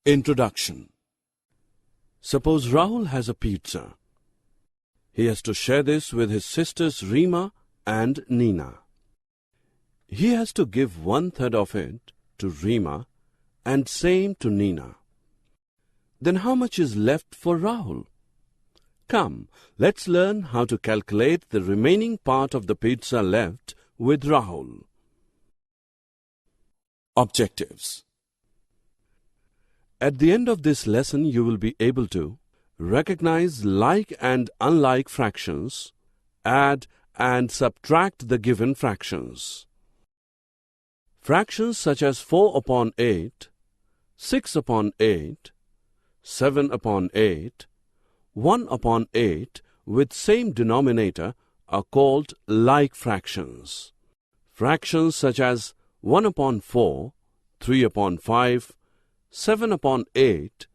Introduction. Suppose Rahul has a pizza. He has to share this with his sisters Reema and Nina. He has to give 1/3 of it to Reema and same to Nina. Then how much is left for Rahul? Come, let's learn how to calculate the remaining part of the pizza left with Rahul. Objectives. At the end of this lesson, you will be able to recognize like and unlike fractions, add and subtract the given fractions. Fractions such as 4/8, 6/8, 7/8, 1/8 with same denominator are called like fractions. Fractions such as 1/4, 3/5, 7/8,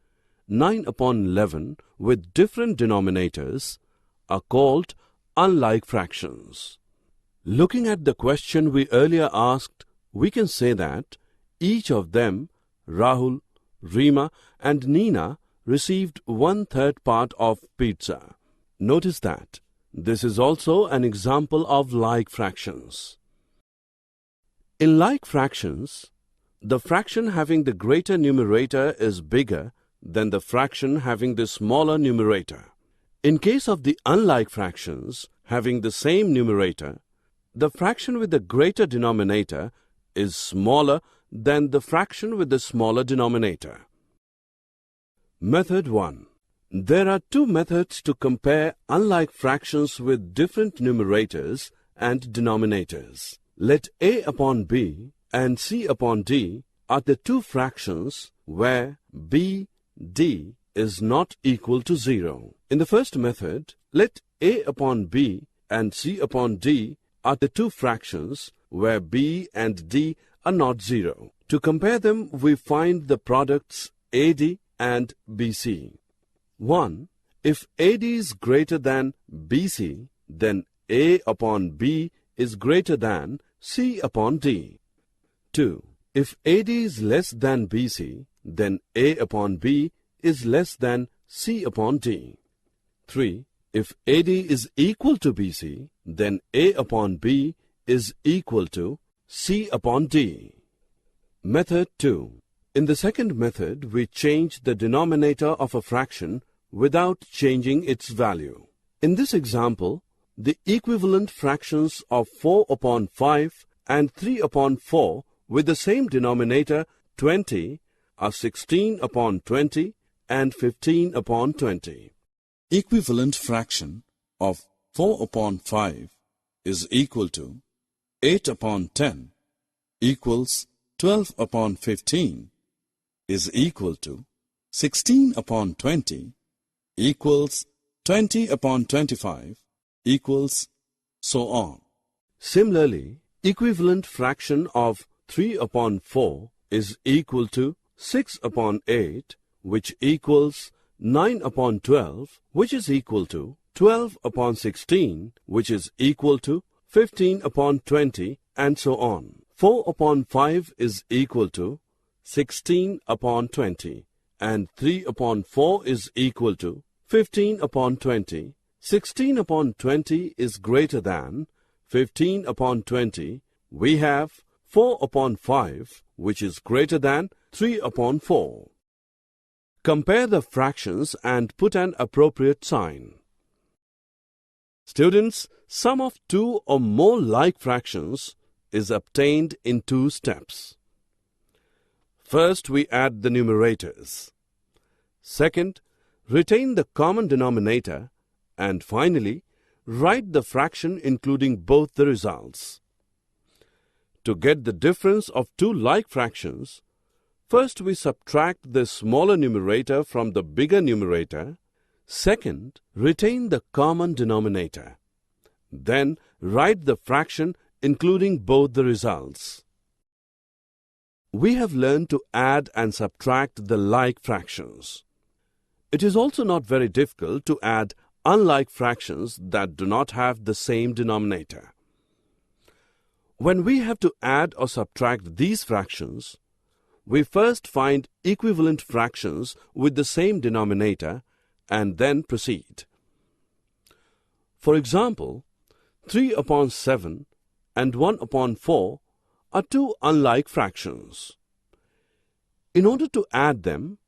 9/11 with different denominators are called unlike fractions. Looking at the question we earlier asked, we can say that each of them, Rahul, Reema and Nina, received 1/3 part of pizza. Notice that this is also an example of like fractions. In like fractions, the fraction having the greater numerator is bigger than the fraction having the smaller numerator. In case of the unlike fractions having the same numerator, the fraction with the greater denominator is smaller than the fraction with the smaller denominator. Method 1. There are two methods to compare unlike fractions with different numerators and denominators. Let A upon B and C upon D are the two fractions where B, D is not equal to 0. In the first method, let A upon B and C upon D are the two fractions where B and D are not 0. To compare them, we find the products AD and BC. 1. If AD is greater than BC, then A upon B is greater than C upon D. 2. If AD is less than BC, then A upon B is less than C upon D. 3. If AD is equal to BC, then A upon B is equal to C upon D. Method 2. In the second method, we change the denominator of a fraction without changing its value. In this example, the equivalent fractions of 4/5 and 3/4 with the same denominator 20 are 16/20 and 15/20. Equivalent fraction of 4/5 is equal to 8/10 equals 12/15 is equal to 16/20 equals 20/25 equals so on. Similarly, equivalent fraction of 3/4 is equal to 6/8, which equals 9/12, which is equal to 12/16, which is equal to 15/20, and so on. 4/5 is equal to 16/20, and 3/4 is equal to 15/20. 16/20 is greater than 15/20. We have 4/5, which is greater than 3/4. Compare the fractions and put an appropriate sign. Students, sum of two or more like fractions is obtained in two steps. First, we add the numerators. Second, retain the common denominator. And finally, write the fraction including both the results. To get the difference of two like fractions, first we subtract the smaller numerator from the bigger numerator. Second, retain the common denominator. Then write the fraction including both the results. We have learned to add and subtract the like fractions. It is also not very difficult to add unlike fractions that do not have the same denominator. When we have to add or subtract these fractions, we first find equivalent fractions with the same denominator and then proceed. For example, 3 upon 7 and 1 upon 4 are two unlike fractions. In order to add them,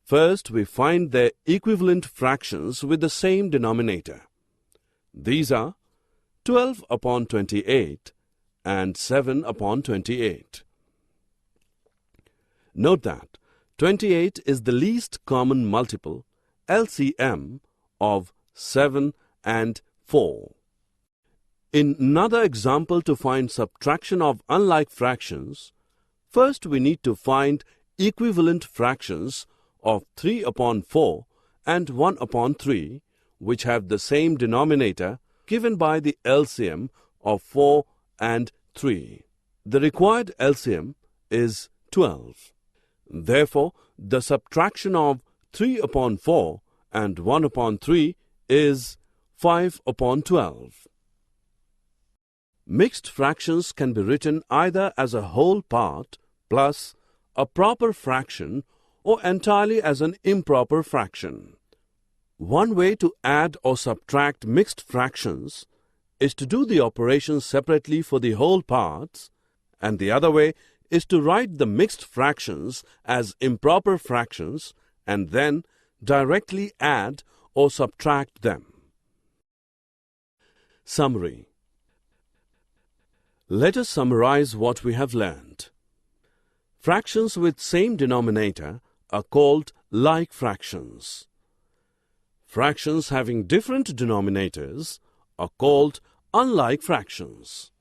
first we find their equivalent fractions with the same denominator. These are 12 upon 28 and 7 upon 28. Note that 28 is the least common multiple, LCM, of 7 and 4. In another example to find subtraction of unlike fractions, first we need to find equivalent fractions of 3 upon 4 and 1 upon 3, which have the same denominator given by the LCM of 4 and 3. The required LCM is 12. Therefore, the subtraction of 3 upon 4 and 1 upon 3 is 5 upon 12. Mixed fractions can be written either as a whole part plus a proper fraction or entirely as an improper fraction. One way to add or subtract mixed fractions is to do the operation separately for the whole parts, and the other way is to write the mixed fractions as improper fractions and then directly add or subtract them. Summary. Let us summarize what we have learned. Fractions with same denominator are called like fractions. Fractions having different denominators are called unlike fractions.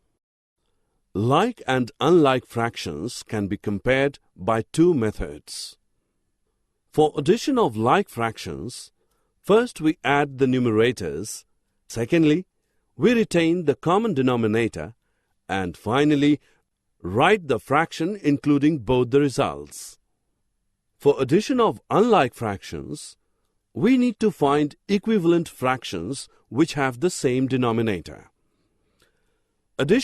Like and unlike fractions can be compared by two methods. For addition of like fractions, first we add the numerators, secondly, we retain the common denominator, and finally, write the fraction including both the results. For addition of unlike fractions, we need to find equivalent fractions which have the same denominator. Addition